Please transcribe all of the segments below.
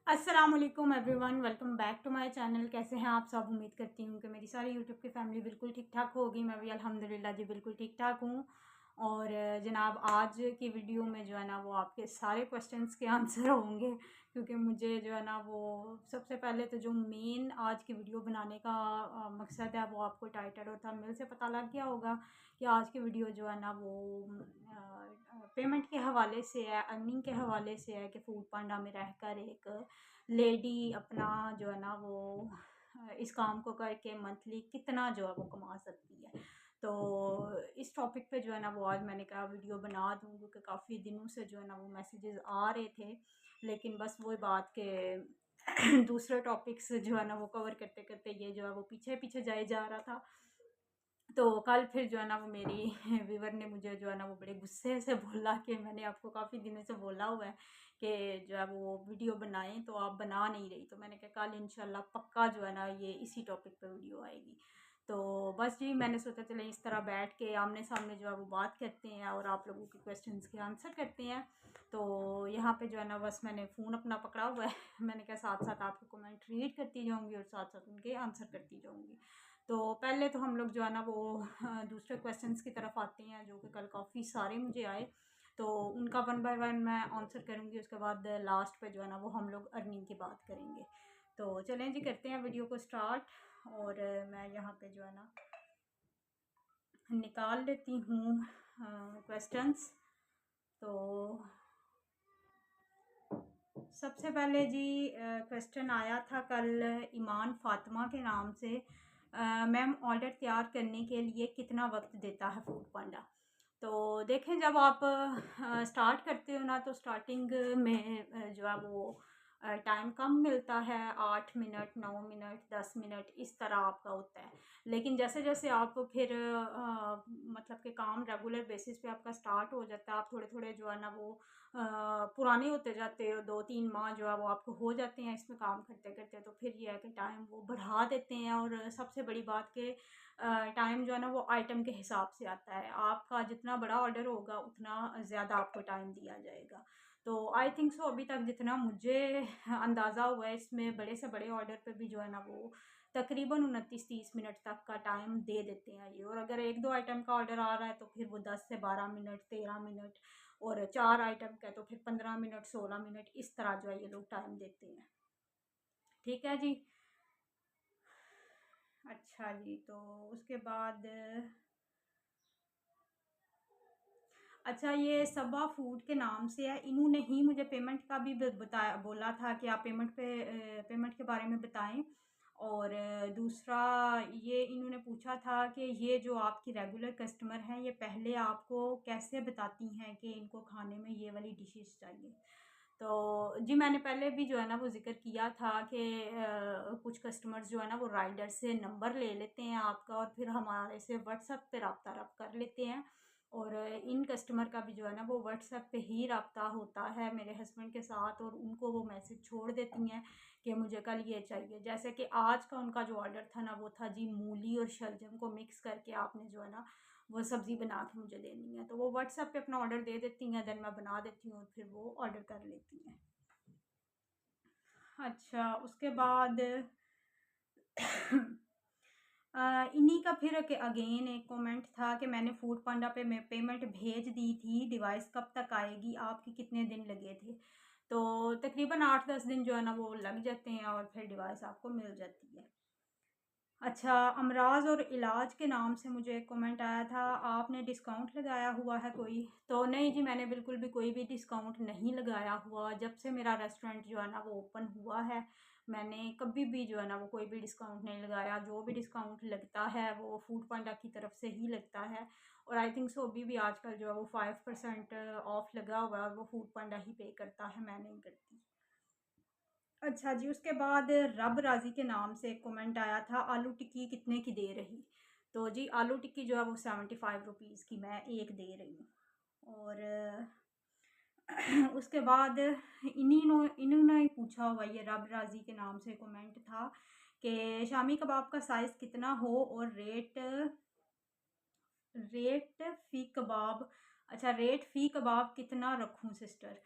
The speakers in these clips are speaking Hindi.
अस्सलाम वालेकुम everyone, welcome back to my channel. कैसे हैं आप सब? उम्मीद करती हूँ कि मेरी सारी यूट्यूब की फैमिली बिल्कुल ठीक ठाक होगी। मैं भी अल्हम्दुलिल्लाह जी बिल्कुल ठीक ठाक हूँ। और जनाब आज की वीडियो में जो है ना वो आपके सारे क्वेश्चंस के आंसर होंगे, क्योंकि मुझे जो है ना वो सबसे पहले तो जो मेन आज की वीडियो बनाने का मकसद है वो आपको टाइटल और थंबनेल से पता लग गया होगा कि आज की वीडियो जो है ना वो पेमेंट के हवाले से है, अर्निंग के हवाले से है कि फूड पांडा में रहकर एक लेडी अपना जो है ना वो इस काम को करके मंथली कितना जो है वो कमा सकती है। तो इस टॉपिक पे जो है ना वो आज मैंने कहा वीडियो बना दूँ, क्योंकि काफ़ी दिनों से जो है ना वो मैसेजेस आ रहे थे, लेकिन बस वही बात के दूसरे टॉपिक्स जो है ना वो कवर करते करते ये जो है वो पीछे पीछे जाए जा रहा था। तो कल फिर जो है ना वो मेरी व्यूवर ने मुझे जो है ना वो बड़े गुस्से से बोला कि मैंने आपको काफ़ी दिनों से बोला हुआ है कि जो है वो वीडियो बनाएं, तो आप बना नहीं रही। तो मैंने कहा कल इंशाल्लाह पक्का जो है ना ये इसी टॉपिक पे वीडियो आएगी। तो बस जी मैंने सोचा चले इस तरह बैठ के आमने सामने जो है वो बात करते हैं और आप लोगों के क्वेश्चंस के आंसर करते हैं। तो यहाँ पे जो है ना बस मैंने फ़ोन अपना पकड़ा हुआ है मैंने कहा साथ साथ आपके कमेंट रीड करती जाऊँगी और साथ साथ उनके आंसर करती जाऊँगी। तो पहले तो हम लोग जो है ना वो दूसरे क्वेश्चंस की तरफ आते हैं, जो कि कल काफ़ी सारे मुझे आए। तो उनका वन बाय वन मैं आंसर करूँगी। उसके बाद लास्ट पे जो है ना वो हम लोग अर्निंग की बात करेंगे। तो चलें जी करते हैं वीडियो को स्टार्ट। और मैं यहाँ पे जो है ना निकाल लेती हूँ क्वेश्चंस। तो सबसे पहले जी क्वेश्चन आया था कल ईमान फातिमा के नाम से। मैम ऑर्डर तैयार करने के लिए कितना वक्त देता है फूड पांडा? तो देखें जब आप स्टार्ट करते हो ना तो स्टार्टिंग में जो है वो टाइम कम मिलता है, 8 मिनट 9 मिनट 10 मिनट इस तरह आपका होता है। लेकिन जैसे जैसे आप फिर मतलब कि काम रेगुलर बेसिस पे आपका स्टार्ट हो जाता है, आप थोड़े थोड़े जो है ना वो पुराने होते जाते हो, 2-3 माह जो है वो आपको हो जाते हैं इसमें काम करते करते। तो फिर ये है कि टाइम वो बढ़ा देते हैं। और सबसे बड़ी बात कि टाइम जो है ना वो आइटम के हिसाब से आता है। आपका जितना बड़ा ऑर्डर होगा उतना ज़्यादा आपको टाइम दिया जाएगा। तो आई थिंक सो अभी तक जितना मुझे अंदाज़ा हुआ है इसमें बड़े से बड़े ऑर्डर पे भी जो है ना वो तकरीबन 29-30 मिनट तक का टाइम दे देते हैं ये। और अगर 1-2 आइटम का ऑर्डर आ रहा है तो फिर वो 10 से 12 मिनट 13 मिनट, और 4 आइटम का तो फिर 15 मिनट 16 मिनट इस तरह जो है ये लोग टाइम देते हैं। ठीक है जी। अच्छा जी, तो उसके बाद अच्छा ये सबा फूड के नाम से है। इन्होंने ही मुझे पेमेंट का भी बताया, बोला था कि आप पेमेंट के बारे में बताएं। और दूसरा ये इन्होंने पूछा था कि ये जो आपकी रेगुलर कस्टमर हैं ये पहले आपको कैसे बताती हैं कि इनको खाने में ये वाली डिशेस चाहिए। तो जी मैंने पहले भी जो है ना वो ज़िक्र किया था कि कुछ कस्टमर्स जो है ना वो राइडर से नंबर ले लेते हैं आपका और फिर हमारे से व्हाट्सएप पे रब्ता कर लेते हैं। और इन कस्टमर का भी जो है ना वो व्हाट्सएप पे ही रब्ता होता है मेरे हस्बैंड के साथ, और उनको वो मैसेज छोड़ देती हैं कि मुझे कल ये चाहिए। जैसे कि आज का उनका जो ऑर्डर था ना वो था जी मूली और शलजम को मिक्स करके आपने जो है ना वो सब्ज़ी बना के मुझे देनी है। तो वो व्हाट्सएप पे अपना ऑर्डर दे देती हैं, देन मैं बना देती हूँ, फिर वो ऑर्डर कर लेती हैं। अच्छा उसके बाद इन्हीं का फिर अगेन एक कमेंट था कि मैंने फूड पांडा पे मैं पेमेंट भेज दी थी, डिवाइस कब तक आएगी, आपके कितने दिन लगे थे? तो तकरीबन 8-10 दिन जो है ना वो लग जाते हैं और फिर डिवाइस आपको मिल जाती है। अच्छा अमराज और इलाज के नाम से मुझे एक कमेंट आया था, आपने डिस्काउंट लगाया हुआ है कोई? तो नहीं जी मैंने बिल्कुल भी कोई भी डिस्काउंट नहीं लगाया हुआ। जब से मेरा रेस्टोरेंट जो है ना वो ओपन हुआ है मैंने कभी भी जो है ना वो कोई भी डिस्काउंट नहीं लगाया। जो भी डिस्काउंट लगता है वो फूड पांडा की तरफ से ही लगता है। और आई थिंक सो अभी भी आजकल जो है वो 5% ऑफ लगा हुआ है और वो फूड पांडा ही पे करता है, मैं नहीं करती। अच्छा जी उसके बाद रब राज़ी के नाम से एक कमेंट आया था, आलू टिक्की कितने की दे रही? तो जी आलू टिक्की जो है वो 75 रुपीज़ की मैं एक दे रही हूँ। और उसके बाद इन्होंने ही पूछा हुआ, ये रब राज़ी के नाम से कमेंट था कि शामी कबाब का साइज़ कितना हो और रेट रेट फ़ी कबाब, अच्छा रेट फ़ी कबाब कितना रखूं सिस्टर?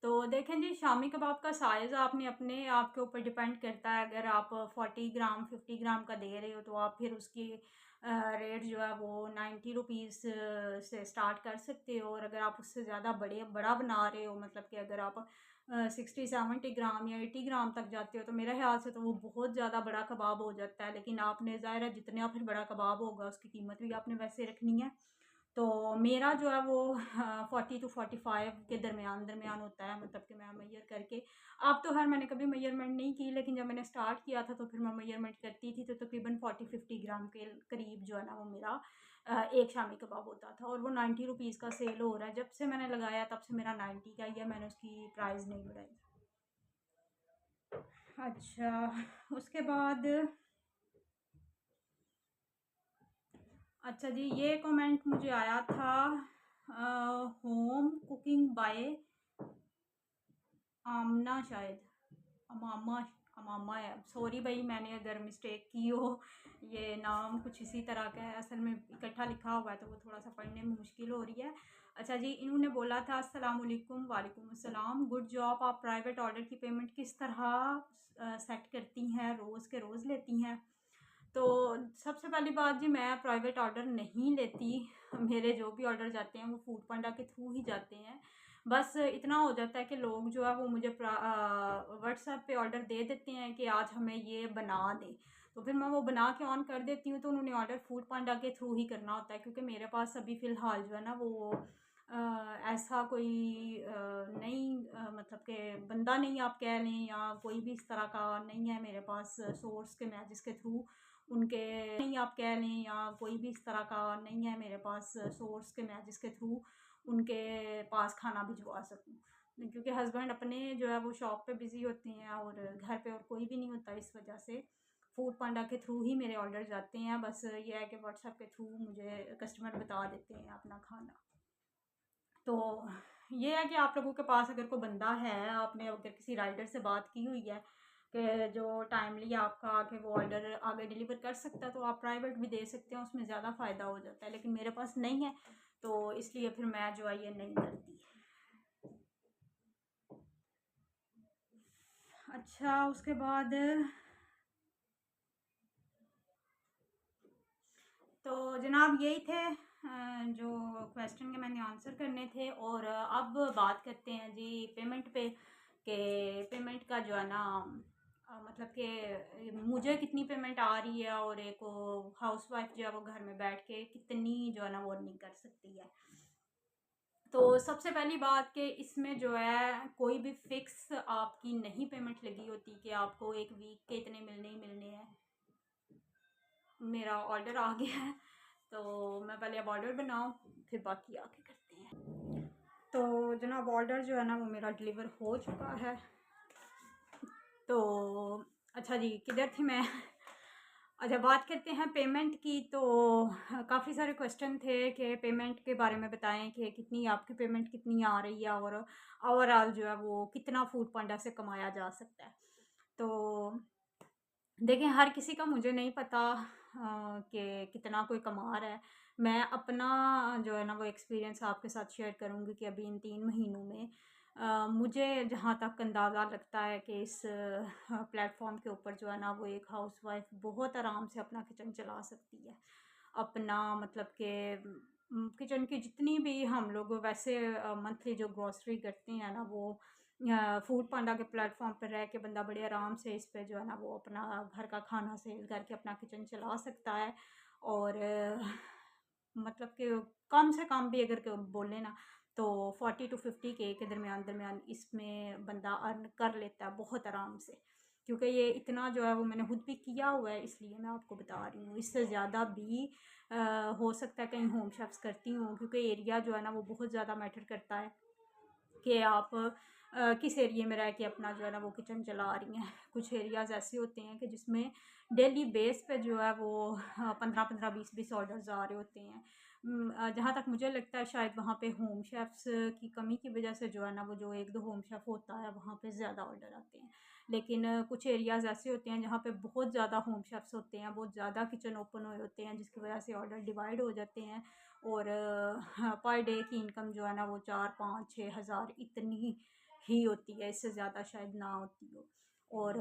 तो देखें जी, शामी कबाब का साइज़ आपने अपने आप के ऊपर डिपेंड करता है। अगर आप 40 ग्राम 50 ग्राम का दे रहे हो तो आप फिर उसकी रेट जो है वो 90 रुपीज़ से स्टार्ट कर सकते हो। और अगर आप उससे ज़्यादा बड़ा बना रहे हो, मतलब कि अगर आप 60-70 ग्राम या 80 ग्राम तक जाते हो, तो मेरे ख्याल से तो वो बहुत ज़्यादा बड़ा कबाब हो जाता है। लेकिन आपने ज़ाहिर है जितना फिर बड़ा कबाब होगा उसकी कीमत भी आपने वैसे रखनी है। तो मेरा जो है वो 40 to 45 के दरमियान दरमियान होता है, मतलब कि मैं मेजर करके। अब तो खैर मैंने कभी मेजरमेंट नहीं की, लेकिन जब मैंने स्टार्ट किया था तो फिर मैं मेजरमेंट करती थी, तो तकरीबन 40-50 ग्राम के करीब जो है ना वो मेरा एक शामी कबाब होता था। और वो 90 रुपीज़ का सेल हो रहा है। जब से मैंने लगाया तब से मेरा 90 का ही है, मैंने उसकी प्राइस नहीं बढ़ाई। अच्छा, उसके बाद अच्छा जी, ये कमेंट मुझे आया था, होम कुकिंग बाय आमना, शायद अमामा, अमामा है। सॉरी भाई, मैंने अगर मिस्टेक की हो, ये नाम कुछ इसी तरह का है, असल में इकट्ठा लिखा हुआ है तो वो थोड़ा सा पढ़ने में मुश्किल हो रही है। अच्छा जी, इन्होंने बोला था अस्सलाम वालेकुम। वालेकुम अस्सलाम, गुड जॉब। आप प्राइवेट ऑर्डर की पेमेंट किस तरह सेट करती हैं, रोज़ के रोज़ लेती हैं? तो सबसे पहली बात जी, मैं प्राइवेट ऑर्डर नहीं लेती। मेरे जो भी ऑर्डर जाते हैं वो फूड पांडा के थ्रू ही जाते हैं। बस इतना हो जाता है कि लोग जो है वो मुझे व्हाट्सएप पे ऑर्डर दे देते हैं कि आज हमें ये बना दें, तो फिर मैं वो बना के ऑन कर देती हूँ। तो उन्होंने ऑर्डर फूड पांडा के थ्रू ही करना होता है, क्योंकि मेरे पास अभी फ़िलहाल जो है ना वो ऐसा कोई नहीं, मतलब कि बंदा नहीं आप कह लें, या कोई भी इस तरह का नहीं है मेरे पास सोर्स के मैं जिसके थ्रू उनके, नहीं आप कह लें, या कोई भी इस तरह का नहीं है मेरे पास सोर्स के मैं जिसके थ्रू उनके पास खाना भिजवा सकूं। क्योंकि हस्बैंड अपने जो है वो शॉप पे बिज़ी होते हैं और घर पे और कोई भी नहीं होता, इस वजह से फूड पांडा के थ्रू ही मेरे ऑर्डर जाते हैं। बस ये है कि व्हाट्सएप के थ्रू मुझे कस्टमर बता देते हैं अपना खाना। तो ये है कि आप लोगों के पास अगर कोई बंदा है, आपने अगर किसी राइडर से बात की हुई है कि जो टाइमली आपका आके वो ऑर्डर आगे डिलीवर कर सकता है, तो आप प्राइवेट भी दे सकते हैं, उसमें ज़्यादा फ़ायदा हो जाता है। लेकिन मेरे पास नहीं है, तो इसलिए फिर मैं जो है ये नहीं करती। अच्छा, उसके बाद तो जनाब यही थे जो क्वेश्चन के मैंने आंसर करने थे। और अब बात करते हैं जी पेमेंट पे, कि पेमेंट का जो है ना मतलब कि मुझे कितनी पेमेंट आ रही है, और एक हाउस वाइफ जो है वो घर में बैठ के कितनी जो है ना वो अर्निंग कर सकती है। तो सबसे पहली बात कि इसमें जो है कोई भी फिक्स आपकी नहीं पेमेंट लगी होती कि आपको एक वीक के इतने मिलने ही मिलने हैं। मेरा ऑर्डर आ गया है, तो मैं पहले अब ऑर्डर बनाऊँ, फिर बाकी आके करते हैं। तो जनाब ऑर्डर जो है ना वो मेरा डिलीवर हो चुका है। तो अच्छा जी, किधर थी मैं? अच्छा, बात करते हैं पेमेंट की। तो काफ़ी सारे क्वेश्चन थे कि पेमेंट के बारे में बताएं कि कितनी आपकी पेमेंट कितनी आ रही है, और ओवरऑल जो है वो कितना फूड पांडा से कमाया जा सकता है। तो देखें, हर किसी का मुझे नहीं पता कि कितना कोई कमा रहा है। मैं अपना जो है ना वो एक्सपीरियंस आपके साथ शेयर करूँगी कि अभी इन 3 महीनों में मुझे जहाँ तक अंदाज़ा लगता है कि इस प्लेटफॉर्म के ऊपर जो है ना वो एक हाउसवाइफ बहुत आराम से अपना किचन चला सकती है। अपना मतलब कि किचन की जितनी भी हम लोग वैसे मंथली जो ग्रॉसरी करते हैं ना, वो फूड पांडा के प्लेटफॉर्म पर रह के बंदा बड़े आराम से इस पे जो है ना वो अपना घर का खाना सेल करके अपना किचन चला सकता है। और मतलब कि कम से कम भी अगर बोले ना, तो 40 to 50 के दरमियान दरमियान इसमें बंदा अर्न कर लेता है बहुत आराम से। क्योंकि ये इतना जो है वो मैंने खुद भी किया हुआ है, इसलिए मैं आपको बता रही हूँ। इससे ज़्यादा भी हो सकता है कहीं होम शेफ्स करती हूँ, क्योंकि एरिया जो है ना वो बहुत ज़्यादा मैटर करता है कि आप किस एरिया में रह के अपना जो है ना वो किचन चला रही हैं। कुछ एरियाज़ ऐसे होते हैं कि जिसमें डेली बेस पे जो है वो 15-15 20-20 ऑर्डर्स आ रहे होते हैं। जहाँ तक मुझे लगता है शायद वहाँ पे होम शेफ्स की कमी की वजह से जो है ना वो जो 1-2 होम शेफ होता है वहाँ पे ज़्यादा ऑर्डर आते हैं। लेकिन कुछ एरियाज़ ऐसे होते हैं जहाँ पे बहुत ज़्यादा होम शेफ्स होते हैं, बहुत ज़्यादा किचन ओपन हुए होते हैं, जिसकी वजह से ऑर्डर डिवाइड हो जाते हैं। और हाँ, पर डे की इनकम जो है ना वो 4-5-6 हज़ार इतनी ही होती है, इससे ज़्यादा शायद ना होती हो। और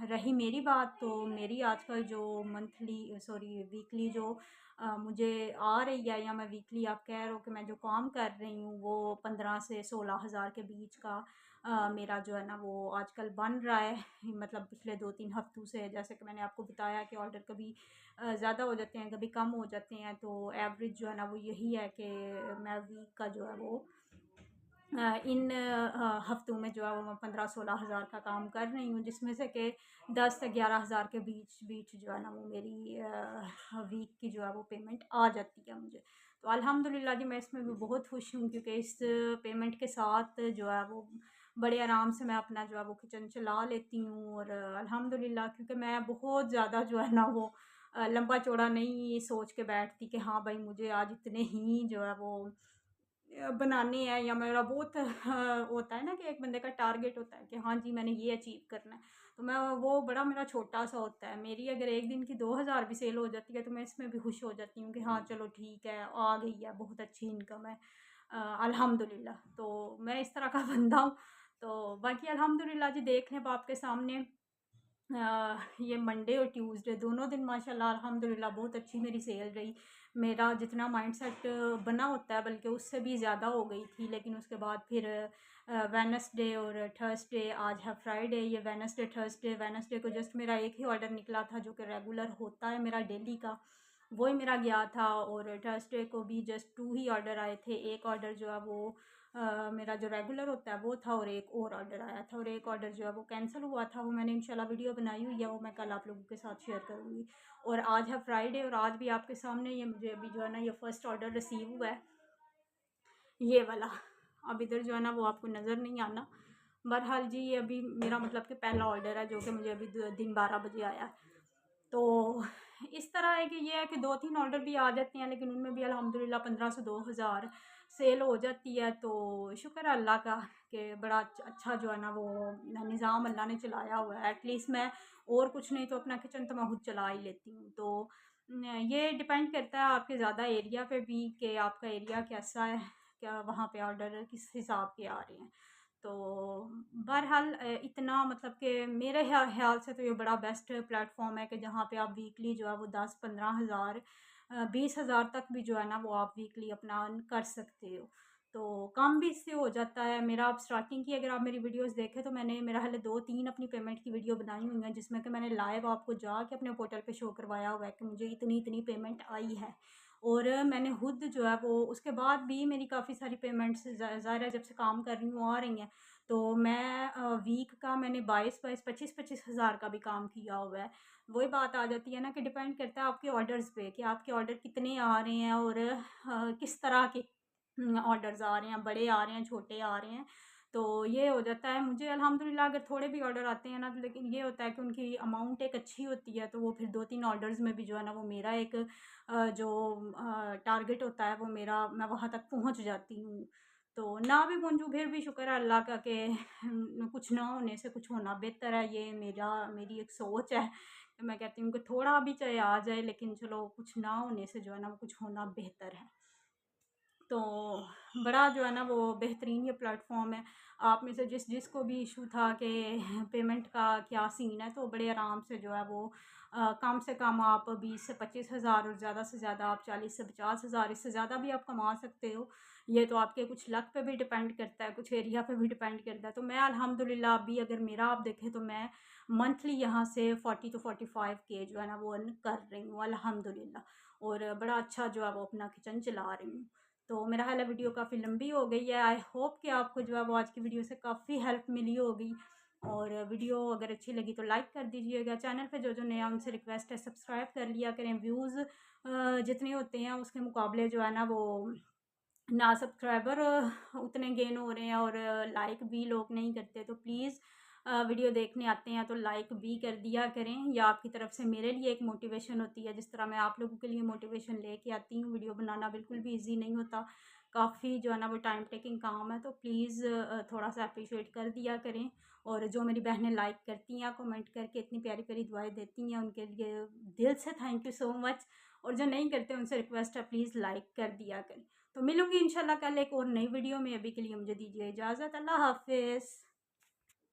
रही मेरी बात, तो मेरी आजकल जो वीकली जो मुझे आ रही है, या मैं वीकली आप कह रहे हो कि मैं जो काम कर रही हूँ वो 15 से 16 हज़ार के बीच का मेरा जो है ना वो आजकल बन रहा है। मतलब पिछले 2-3 हफ्तों से, जैसे कि मैंने आपको बताया कि ऑर्डर कभी ज़्यादा हो जाते हैं, कभी कम हो जाते हैं, तो एवरेज जो है ना वो यही है कि मैं वीक का जो है वो इन हफ्तों में जो है वो मैं 15-16 हज़ार का काम कर रही हूँ, जिसमें से कि 10 से 11 हज़ार के बीच बीच जो है ना वो मेरी वीक की जो है वो पेमेंट आ जाती है मुझे। तो अल्हम्दुलिल्लाह जी, मैं इसमें भी बहुत खुश हूँ, क्योंकि इस पेमेंट के साथ जो है वो बड़े आराम से मैं अपना जो है वो किचन चला लेती हूँ। और अल्हम्दुलिल्लाह, क्योंकि मैं बहुत ज़्यादा जो है ना वो लंबा चौड़ा नहीं सोच के बैठती कि हाँ भाई मुझे आज इतने ही जो है वो बनाने हैं, या मेरा बहुत होता है ना कि एक बंदे का टारगेट होता है कि हाँ जी मैंने ये अचीव करना है, तो मैं वो बड़ा मेरा छोटा सा होता है। मेरी अगर एक दिन की 2000 भी सेल हो जाती है तो मैं इसमें भी खुश हो जाती हूँ कि हाँ चलो ठीक है, आ गई है, बहुत अच्छी इनकम है अल्हम्दुलिल्लाह। तो मैं इस तरह का बंदा हूँ। तो बाकी अल्हम्दुलिल्लाह जी, देख लें आपके सामने ये मंडे और ट्यूसडे दोनों दिन माशाल्लाह अल्हम्दुलिल्लाह बहुत अच्छी मेरी सेल रही। मेरा जितना माइंडसेट बना होता है बल्कि उससे भी ज़्यादा हो गई थी। लेकिन उसके बाद फिर वेडनेसडे और थर्सडे, आज है फ्राइडे, ये वेडनेसडे को जस्ट मेरा एक ही ऑर्डर निकला था जो कि रेगुलर होता है मेरा डेली का, वही मेरा गया था। और थर्सडे को भी जस्ट 2 ही ऑर्डर आए थे। एक ऑर्डर जो है वो मेरा जो रेगुलर होता है वो था, और एक और ऑर्डर आया था, और एक ऑर्डर जो है वो कैंसिल हुआ था। वो मैंने इंशाल्लाह वीडियो बनाई हुई है, वो मैं कल आप लोगों के साथ शेयर करूँगी। और आज है फ्राइडे, और आज भी आपके सामने ये मुझे अभी जो है ना ये फ़र्स्ट ऑर्डर रिसीव हुआ है, ये वाला। अब इधर जो है ना वो आपको नज़र नहीं आना। बहरहाल जी, ये अभी मेरा मतलब कि पहला ऑर्डर है जो कि मुझे अभी दिन 12 बजे आया है। तो इस तरह है कि ये है कि 2-3 ऑर्डर भी आ जाते हैं, लेकिन उनमें भी अल्हम्दुलिल्लाह 15 से 2000 सेल हो जाती है। तो शुक्र है अल्लाह का कि बड़ा अच्छा जो है ना वो निज़ाम अल्लाह ने चलाया हुआ है। एटलीस्ट मैं और कुछ नहीं तो अपना किचन तो मैं खुद चला ही लेती हूँ। तो ये डिपेंड करता है आपके ज़्यादा एरिया पे भी कि आपका एरिया कैसा है, क्या वहाँ पे ऑर्डर किस हिसाब के आ रहे हैं। तो बहरहाल इतना मतलब कि मेरे ख़्याल से तो ये बड़ा बेस्ट प्लेटफ़ॉर्म है कि जहाँ पे आप वीकली जो है वो 10-15 हज़ार 20 हज़ार तक भी जो है ना वो आप वीकली अपना अर्न कर सकते हो। तो काम भी इससे हो जाता है मेरा। आप स्टार्टिंग की अगर आप मेरी वीडियोज़ देखें तो मैंने मेरा हाले 2-3 अपनी पेमेंट की वीडियो बनाई हुई हैं, जिसमें कि मैंने लाइव आपको जाके अपने पोर्टल पे शो करवाया हुआ है कि मुझे इतनी-इतनी पेमेंट आई है। और मैंने खुद जो है वो उसके बाद भी मेरी काफ़ी सारी पेमेंट्स ज़ाहिर है जब से काम कर रही हूँ आ रही हैं। तो मैं वीक का मैंने 22-22, 25-25 हज़ार का भी काम किया हुआ है। वही बात आ जाती है ना कि डिपेंड करता है आपके ऑर्डर्स पे कि आपके ऑर्डर कितने आ रहे हैं, और किस तरह के ऑर्डर्स आ रहे हैं, बड़े आ रहे हैं, छोटे आ रहे हैं। तो ये हो जाता है मुझे अल्हम्दुलिल्लाह। अगर थोड़े भी ऑर्डर आते हैं ना, तो लेकिन ये होता है कि उनकी अमाउंट एक अच्छी होती है, तो वो फिर 2-3 ऑर्डर्स में भी जो है ना वो मेरा एक जो टारगेट होता है वो मेरा, मैं वहाँ तक पहुँच जाती हूँ। तो ना भी पहुँचूँ फिर भी शुक्र है अल्लाह का कि कुछ ना होने से कुछ होना बेहतर है। ये मेरी एक सोच है कि मैं कहती हूँ कि थोड़ा भी चाहे आ जाए, लेकिन चलो कुछ ना होने से जो है ना वो कुछ होना बेहतर है। तो बड़ा जो है ना वो बेहतरीन ये प्लेटफ़ॉर्म है। आप में से जिसको भी इशू था कि पेमेंट का क्या सीन है, तो बड़े आराम से जो है वो कम से कम आप 20 से 25 हज़ार, और ज़्यादा से ज़्यादा आप 40 से 50 हज़ार, इससे ज़्यादा भी आप कमा सकते हो। ये तो आपके कुछ लक पे भी डिपेंड करता है, कुछ एरिया पे भी डिपेंड करता है। तो मैं अल्हम्दुलिल्लाह अभी अगर मेरा आप देखें तो मैं मंथली यहाँ से 40 टू 45 के जो है ना वो अर्न कर रही हूँ अल्हम्दुलिल्लाह। और बड़ा अच्छा जो है वो अपना किचन चला रही हूँ। तो मेरा ख़्याल है वीडियो काफ़ी लंबी हो गई है। आई होप कि आपको जो है वो आज की वीडियो से काफ़ी हेल्प मिली होगी। और वीडियो अगर अच्छी लगी तो लाइक कर दीजिएगा। चैनल पे जो नया उनसे रिक्वेस्ट है सब्सक्राइब कर लिया करें। व्यूज़ जितने होते हैं उसके मुकाबले जो है ना वो ना सब्सक्राइबर उतने गेन हो रहे हैं, और लाइक भी लोग नहीं करते। तो प्लीज़ वीडियो देखने आते हैं तो लाइक भी कर दिया करें। या आपकी तरफ से मेरे लिए एक मोटिवेशन होती है, जिस तरह मैं आप लोगों के लिए मोटिवेशन लेके आती हूँ। वीडियो बनाना बिल्कुल भी ईजी नहीं होता, काफ़ी जो है ना वो टाइम टेकिंग काम है। तो प्लीज़ थोड़ा सा अप्रिशिएट कर दिया करें। और जो मेरी बहनें लाइक करती हैं, कमेंट करके इतनी प्यारी प्यारी दुआएं देती हैं, उनके लिए दिल से थैंक यू सो मच। और जो नहीं करते उनसे रिक्वेस्ट है प्लीज़ लाइक कर दिया करें। तो मिलूंगी इंशाल्लाह कल एक और नई वीडियो में। अभी के लिए मुझे दीजिए इजाज़त। अल्लाह हाफिज़।